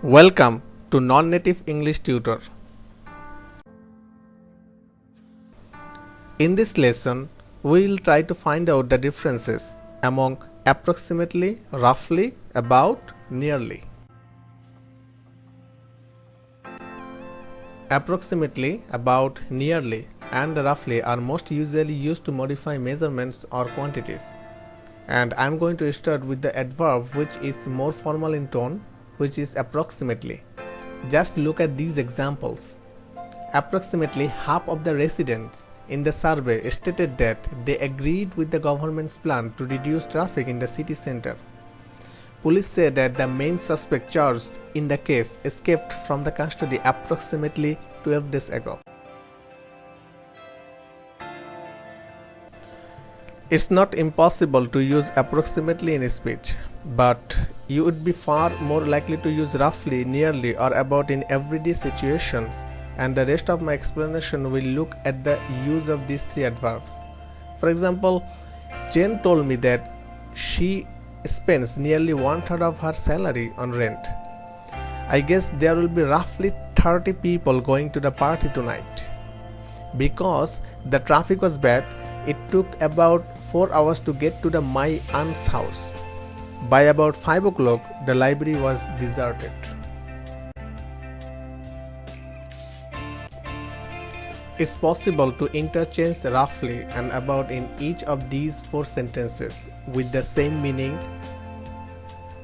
Welcome to Non-Native English Tutor. In this lesson, we will try to find out the differences among approximately, roughly, about, nearly. Approximately, about, nearly, and roughly are most usually used to modify measurements or quantities. And I am going to start with the adverb which is more formal in tone, which is approximately. Just look at these examples. Approximately half of the residents in the survey stated that they agreed with the government's plan to reduce traffic in the city center. Police said that the main suspect charged in the case escaped from the custody approximately 12 days ago. It's not impossible to use approximately in speech, but you would be far more likely to use roughly, nearly, or about in everyday situations, and the rest of my explanation will look at the use of these three adverbs. For example, Jane told me that she spends nearly 1/3 of her salary on rent. I guess there will be roughly 30 people going to the party tonight. Because the traffic was bad, it took about 4 hours to get to my aunt's house. By about 5 o'clock, the library was deserted. It's possible to interchange roughly and about in each of these 4 sentences with the same meaning.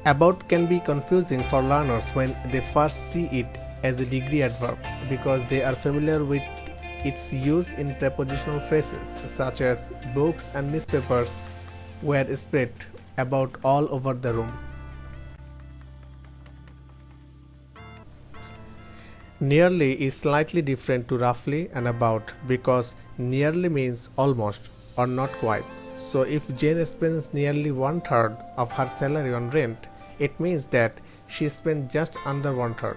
About can be confusing for learners when they first see it as a degree adverb because they are familiar with its use in prepositional phrases such as books and newspapers were spread about all over the room. Nearly is slightly different to roughly and about because nearly means almost or not quite. So if Jane spends nearly 1/3 of her salary on rent, it means that she spent just under 1/3.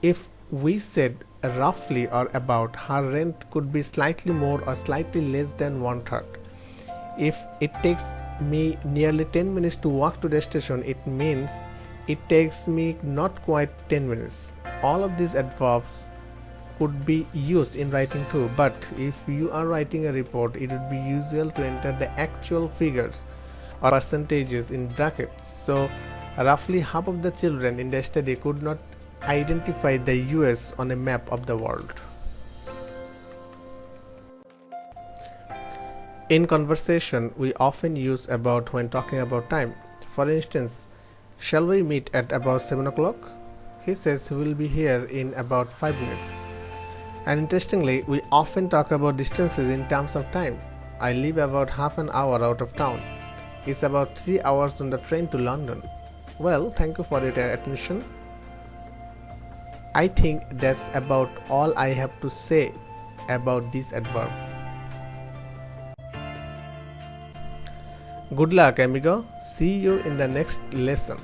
If we said roughly or about, her rent could be slightly more or slightly less than 1/3. If it takes me nearly 10 minutes to walk to the station, it means it takes me not quite 10 minutes. All of these adverbs could be used in writing too, but if you are writing a report, it would be usual to enter the actual figures or percentages in brackets. So roughly half of the children in the study could not identify the US on a map of the world. In conversation, we often use about when talking about time. For instance, shall we meet at about 7 o'clock? He says he will be here in about 5 minutes. And interestingly, we often talk about distances in terms of time. I live about half an hour out of town. It's about 3 hours on the train to London. Well, thank you for your attention. I think that's about all I have to say about this adverb. Good luck, amigo. See you in the next lesson.